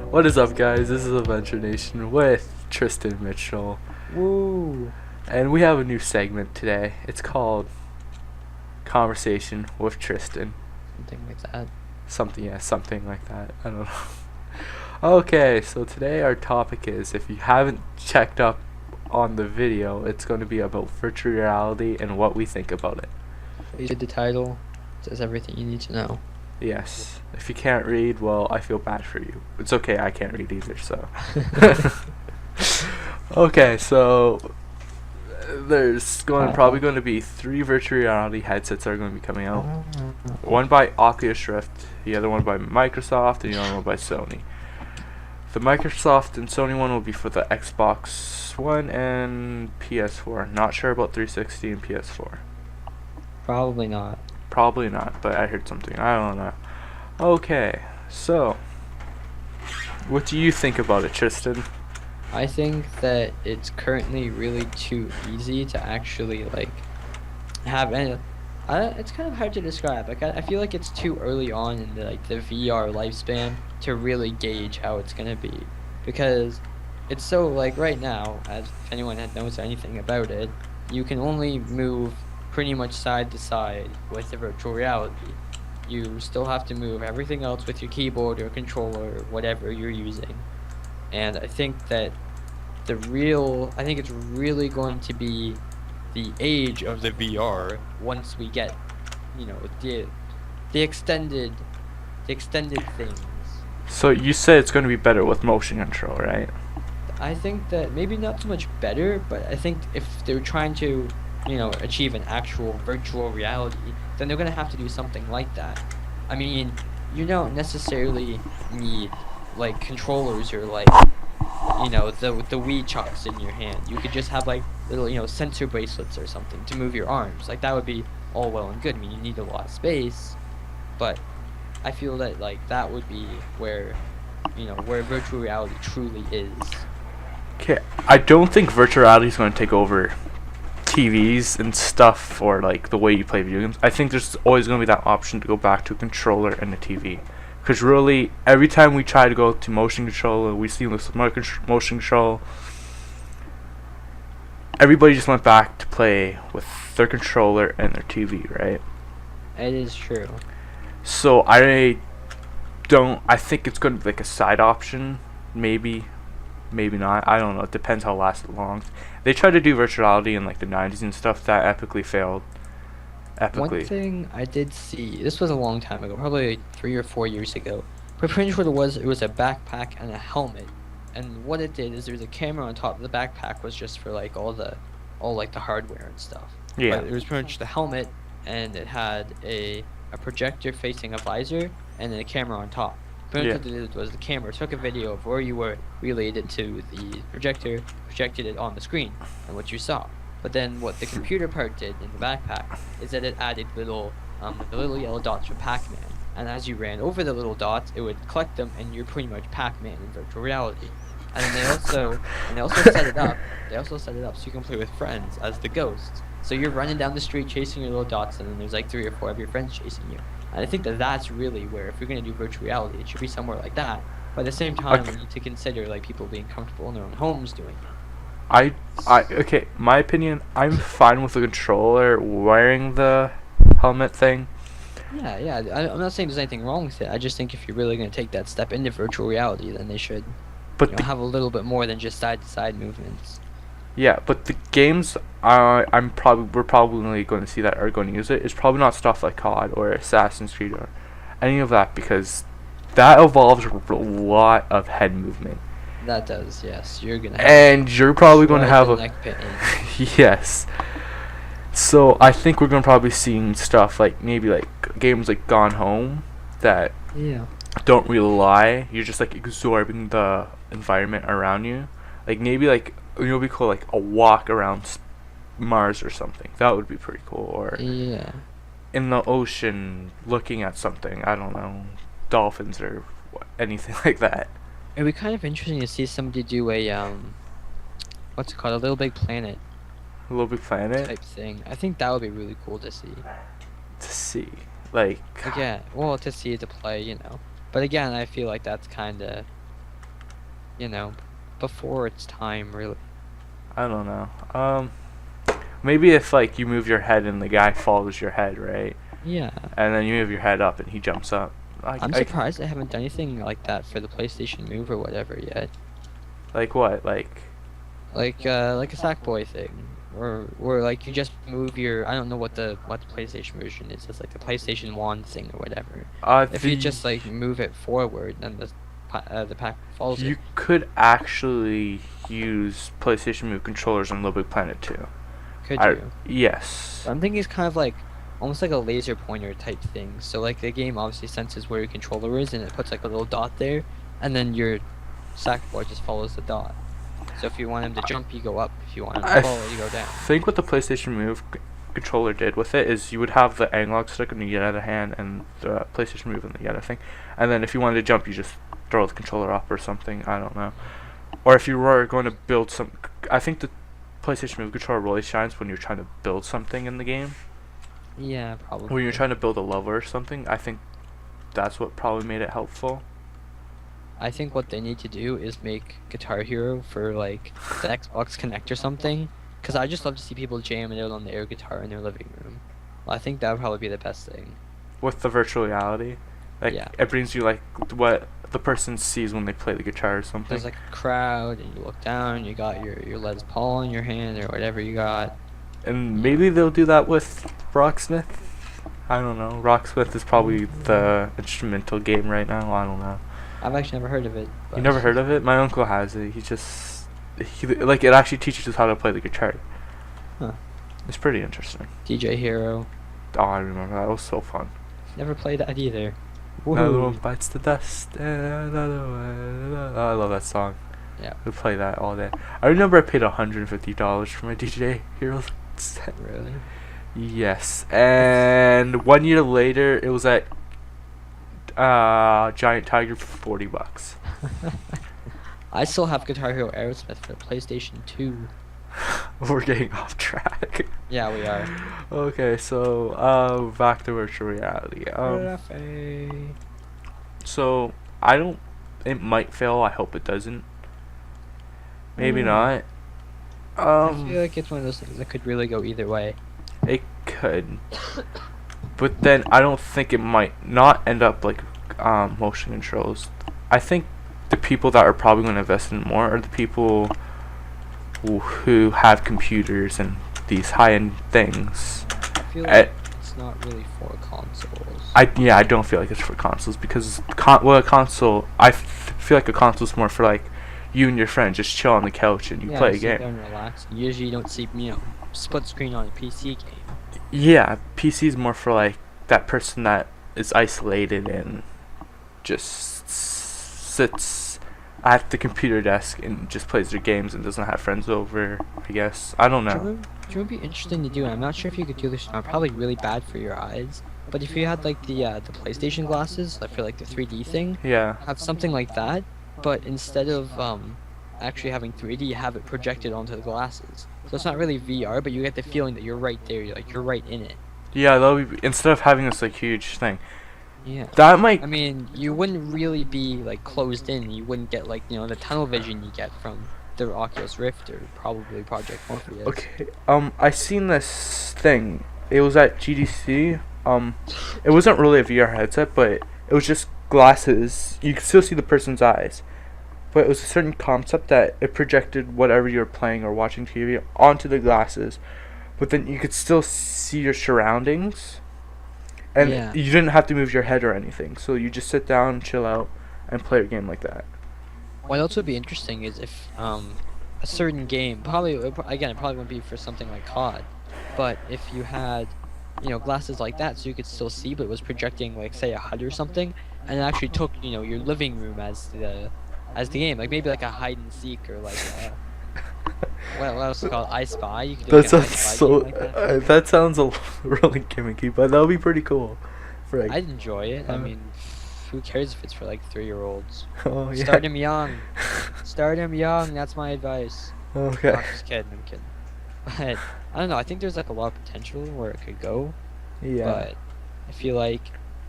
What is up, guys? This is Adventure Nation with Tristan Mitchell, Woo! and we have a new segment today. It's called Conversation with Tristan. Something like that. Something like that. I don't know. Okay, so today our topic is, if you haven't checked up on the video, it's going to be about virtual reality and what we think about it. You did the title. It says everything you need to know. Yes. If you can't read, well, I feel bad for you. It's okay, I can't read either, so. Okay, so there's probably going to be 3 virtual reality headsets that are going to be coming out. One by Oculus Rift, the other one by Microsoft, and the other one by Sony. The Microsoft and Sony one will be for the Xbox One and PS4. Not sure about 360 and PS4. Probably not. Probably not, but I heard something. I don't know. Okay, so what do you think about it, Tristan? I think that it's currently really too easy to actually have any. It's kind of hard to describe. I feel like it's too early on in the VR lifespan to really gauge how it's gonna be, because it's so right now, as if anyone had knows anything about it, you can only move pretty much side to side with the virtual reality. You still have to move everything else with your keyboard or controller or whatever you're using. And I think that I think it's really going to be the age of the VR once we get, the extended things. So you said it's going to be better with motion control, right? I think that maybe not so much better, but I think if they're trying to achieve an actual virtual reality, then they're gonna have to do something like that. I mean, you don't necessarily need controllers or the Wii chucks in your hand. You could just have little sensor bracelets or something to move your arms. That would be all well and good. I mean, you need a lot of space, but I feel that that would be where where virtual reality truly is. Okay, I don't think virtual reality is going to take over TVs and stuff, or the way you play video games. I think there's always going to be that option to go back to a controller and a TV, because really every time we try to go to motion control, we see this motion control, everybody just went back to play with their controller and their TV, right? It is true. So I think it's going to be a side option, maybe not. I don't know. It depends how long. They tried to do virtual reality in the 90s and stuff. That epically failed. One thing I did see, this was a long time ago, probably 3 or 4 years ago, but pretty much what it was a backpack and a helmet. And what it did is there was a camera on top. The backpack was just for all the hardware and stuff. Yeah. But it was pretty much the helmet, and it had a projector facing a visor, and then a camera on top. Pretty much what it did was the camera took a video of where you were, relayed it to the projector, projected it on the screen, and what you saw. But then what the computer part did in the backpack is that it added the little yellow dots from Pac-Man. And as you ran over the little dots, it would collect them, and you're pretty much Pac-Man in virtual reality. And then they also set it up. They also set it up so you can play with friends as the ghosts. So you're running down the street chasing your little dots, and then there's 3 or 4 of your friends chasing you. And I think that that's really where, if you're going to do virtual reality, it should be somewhere like that. But at the same time, we need to consider people being comfortable in their own homes doing it. Okay, my opinion, I'm fine with the controller wearing the helmet thing. Yeah, I'm not saying there's anything wrong with it. I just think if you're really going to take that step into virtual reality, then they should have a little bit more than just side-to-side movements. Yeah, but the games we're probably going to see that are going to use it is probably not stuff like COD or Assassin's Creed or any of that, because that involves a lot of head movement. That does, yes. You're probably going to have neck pain. Yes. So I think we're going to probably seeing stuff maybe games like Gone Home that don't really lie. You're just absorbing the environment around you. Maybe it'll be cool, a walk around Mars or something. That would be pretty cool. Or in the ocean, looking at something. I don't know, dolphins or anything like that. It'd be kind of interesting to see somebody do a what's it called, a Little Big Planet. A Little Big Planet type thing. I think that would be really cool to see. Like, yeah, well, to see, to play, But again, I feel like that's kind of you know, before its time, really. I don't know. Maybe if like you move your head and the guy follows your head, right? Yeah. And then you move your head up and he jumps up. I'm surprised they haven't done anything like that for the PlayStation Move or whatever yet. Like what? Like Like a Sackboy thing, or like you just move your, I don't know what the PlayStation version is. It's like the PlayStation 1 thing or whatever. If you just like move it forward, then the pack follows you it. could actually use PlayStation Move controllers on Little Big Planet 2. Could you? Yes. I'm thinking it's kind of like almost like a laser pointer type thing. So like the game obviously senses where your controller is and it puts like a little dot there, and then your Sackboy just follows the dot. So if you want him to jump, you go up. If you want him to fall, you go down. I think what the PlayStation Move controller did with it is you would have the analog stick in the other hand and the PlayStation Move in the other thing, and then if you wanted to jump, you just throw the controller up or something. I don't know. Or if you were going to build some, I think the PlayStation Move controller really shines when you're trying to build something in the game. Yeah, probably. When you're trying to build a level or something, I think that's what probably made it helpful. I think what they need to do is make Guitar Hero for like the Xbox Connect or something, because I just love to see people jamming out on the air guitar in their living room. Well, I think that would probably be the best thing. With the virtual reality, like Yeah. it brings you like what the person sees when they play the guitar or something. There's like a crowd, and you look down, you got your Les Paul in your hand or whatever you got. And maybe they'll do that with Rocksmith. I don't know. Rocksmith is probably the instrumental game right now. I don't know. I've actually never heard of it. You never heard of it? My uncle has it. He like it actually teaches us how to play the guitar. Huh. It's pretty interesting. DJ Hero. Oh, I remember that. It was so fun. Never played that either. Another one Woohoo. bites the dust. Another one. Oh, I love that song. Yeah. We play that all day. I remember I paid $150 for my DJ Hero set. Really? Yes, and 1 year later, it was at Giant Tiger for $40. I still have Guitar Hero Aerosmith for PlayStation 2. We're getting off track. Yeah, we are. Okay, so back to virtual reality. So I don't. It might fail. I hope it doesn't. Maybe not. I feel like it's one of those things that could really go either way. It could, but then I don't think it might not end up like motion controls. I think the people that are probably going to invest in more are the people who have computers and these high-end things. I feel like it's not really for consoles. I don't feel like it's for consoles because a console. Feel like a console's more for like you and your friend just chill on the couch and you play a sit game. down and relax. Usually you don't see, split screen on a PC game. Yeah, PC's more for like that person that is isolated and just sits at the computer desk and just plays their games and doesn't have friends over, I guess. I don't know. Do you know what would be interesting to do? And I'm not sure if you could do this now. Probably really bad for your eyes. But if you had like the PlayStation glasses, like for like the 3D thing, Yeah. have something like that. But instead of actually having 3D, you have it projected onto the glasses. So it's not really VR, but you get the feeling that you're right there. You're right in it. Yeah, that'll be instead of having this like huge thing. Yeah. That might. I mean, you wouldn't really be like closed in. You wouldn't get like the tunnel vision you get from the Oculus Rift or probably Project Morpheus. Okay. I seen this thing. It was at GDC. It wasn't really a VR headset, but it was just glasses. You could still see the person's eyes, but it was a certain concept that it projected whatever you were playing or watching TV onto the glasses, but then you could still see your surroundings, and Yeah. you didn't have to move your head or anything. So you just sit down, chill out, and play a game like that. What else would be interesting is if a certain game, it probably wouldn't be for something like COD, but if you had glasses like that, so you could still see, but it was projecting like say a HUD or something, and it actually took your living room as the game, like maybe like a hide and seek or like what else is it called, I Spy. You could do That like a sounds I Spy so. game like that. That sounds really gimmicky, but that would be pretty cool. Right. I'd enjoy it. I mean, who cares if it's for like 3-year-olds? Oh yeah. Start him young. Start him young. That's my advice. Okay. No, I'm just kidding. I'm kidding. But I don't know. I think there's like a lot of potential where it could go. Yeah. But I feel like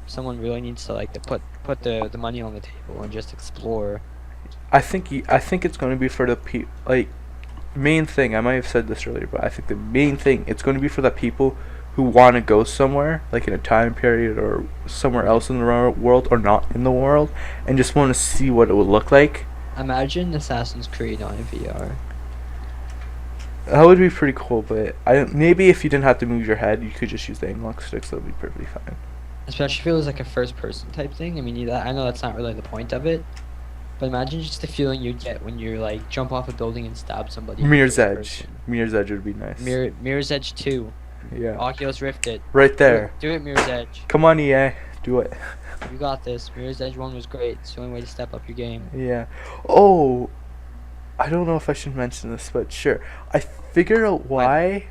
someone really needs to like put the money on the table and just explore I think it's going to be for the like main thing. I might have said this earlier, but I think the main thing it's going to be for the people who want to go somewhere, like in a time period or somewhere else in the world or not in the world, and just want to see what it would look like. Imagine Assassin's Creed on VR. That would be pretty cool, but maybe if you didn't have to move your head, you could just use the analog sticks. That would be perfectly fine. Especially if it was like a first-person type thing. I mean, I know that's not really the point of it, but imagine just the feeling you'd get when you're like jump off a building and stab somebody. Mirror's Edge. Mirror's Edge would be nice. Mirror's Edge 2. Yeah. Oculus Rift it. Right there. Do it, Mirror's Edge. Come on, EA. Do it. You got this. Mirror's Edge 1 was great. It's the only way to step up your game. Yeah. Oh, I don't know if I should mention this, but sure. I figured out why.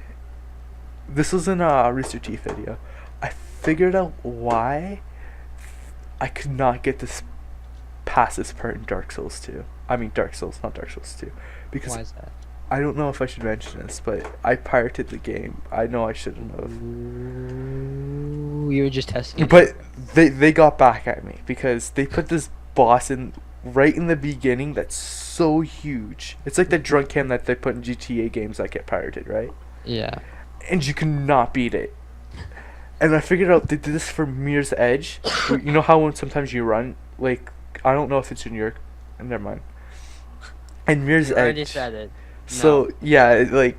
This was in a Rooster Teeth video. I figured out why I could not get this past this part in Dark Souls 2. I mean Dark Souls, not Dark Souls 2. Because why is that? I don't know if I should mention this, but I pirated the game. I know I shouldn't have. Ooh, you were just testing it. But they got back at me because they put this boss in right in the beginning that's so huge. It's like the drunk cam that they put in GTA games that get pirated, right? Yeah. And you cannot beat it. And I figured out they did this for Mirror's Edge. You know how when sometimes you run, like, I don't know if it's in your... Never mind. And Mirror's Edge... You already said it. So, No. yeah, like,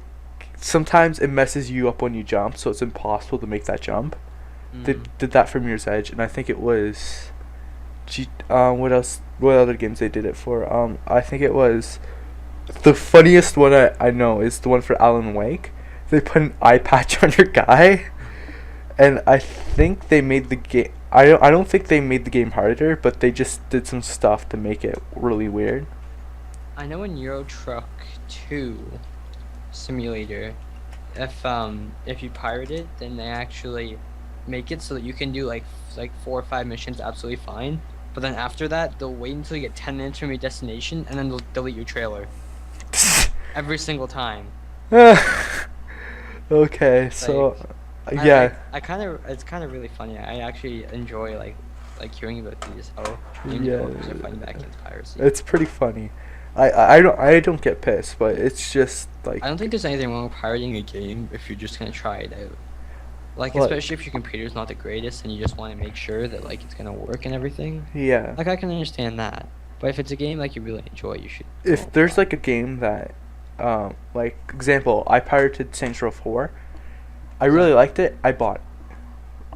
sometimes it messes you up when you jump, so it's impossible to make that jump. They did that for Mirror's Edge, and I think it was... what else? What other games they did it for? I think it was... The funniest one I know is the one for Alan Wake. They put an eye patch on your guy, and I think they made the game... I don't think they made the game harder, but they just did some stuff to make it really weird. I know in Euro Truck 2 Simulator, if you pirate it, then they actually make it so that you can do like 4 or 5 missions absolutely fine. But then after that, they'll wait until you get 10 minutes from your destination, and then they'll delete your trailer. Every single time. Okay, so yeah. It's kind of really funny. I actually enjoy like hearing about these how developers are fighting back against piracy. It's pretty funny. I don't get pissed, but it's just like... I don't think there's anything wrong with pirating a game if you're just gonna try it out. Like, what? especially if your computer's not the greatest and you just want to make sure that like it's gonna work and everything. Yeah. Like, I can understand that. But if it's a game like you really enjoy, you should. If there's like a game that, like example, I pirated Saints Row 4. I really liked it. I bought it.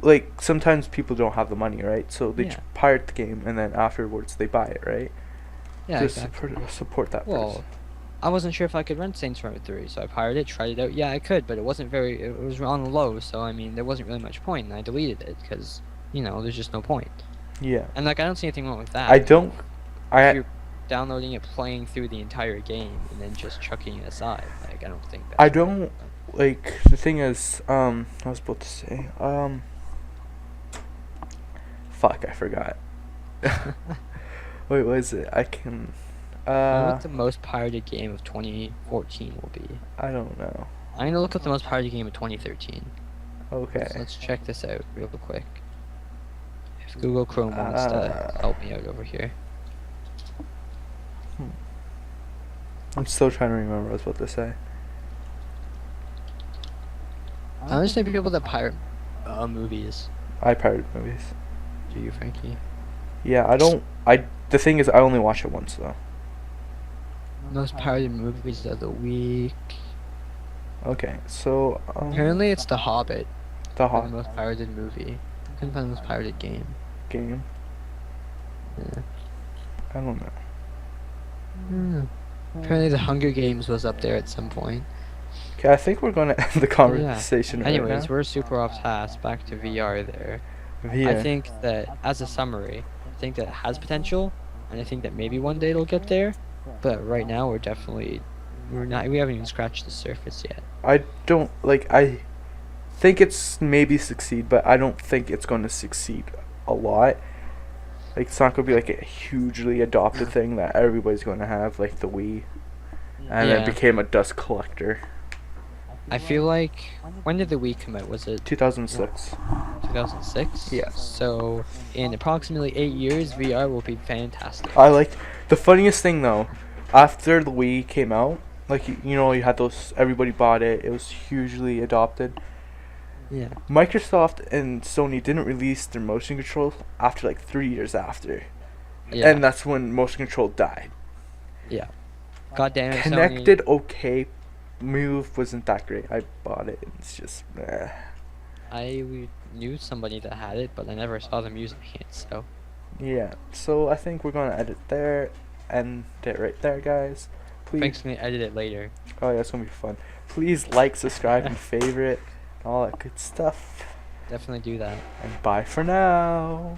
Like, sometimes people don't have the money, right? So they pirate the game and then afterwards they buy it, right? Yeah, to exactly. support that person. I wasn't sure if I could rent Saints Row 3, so I pirated it, tried it out. Yeah, I could, but it wasn't it was on low, so I mean, there wasn't really much point, and I deleted it, because, you know, there's just no point. Yeah. And, like, I don't see anything wrong with that. If you're downloading it, playing through the entire game, and then just chucking it aside, like, I don't think that's... I don't, like, the thing is, I was about to say, fuck, I forgot. Wait, what is it? I can... what the most pirated game of 2014 will be? I don't know. I'm gonna look up the most pirated game of 2013. Okay. Let's check this out real quick. If Google Chrome wants to help me out over here. I'm still trying to remember what I was about to say. I understand people that pirate movies. I pirate movies. Do you, Frankie? Yeah, the thing is, I only watch it once, though. Most pirated movies of the week. Okay, so... apparently it's The Hobbit. The The most pirated movie. I couldn't find the most pirated game. Game? Yeah. I don't know. Apparently The Hunger Games was up there at some point. Okay, I think we're going to end the conversation right now. Anyways, we're super off task. Back to VR there. I think that, as a summary, I think that it has potential, and I think that maybe one day it'll get there. But right now, we haven't even scratched the surface yet. I think it's maybe succeed, but I don't think it's going to succeed a lot. Like, it's not going to be like a hugely adopted thing that everybody's going to have, like the Wii, and it became a dust collector. I feel like, when did the Wii come out? Was it 2006? 2006. Yeah. So in approximately 8 years, VR will be fantastic. I like the funniest thing though, after the Wii came out, like you know, you had those, everybody bought it. It was hugely adopted. Yeah. Microsoft and Sony didn't release their motion control after like 3 years after, Yeah. and that's when motion control died. Yeah. God damn it, Connected, Sony. okay. Move wasn't that great. I bought it. And it's just. I knew somebody that had it, but I never saw them using it. So. Yeah. So I think we're gonna edit there, end it right there, guys. Please. Frank's gonna edit it later. Oh yeah, it's gonna be fun. Please like, subscribe, and favorite, and all that good stuff. Definitely do that. And bye for now.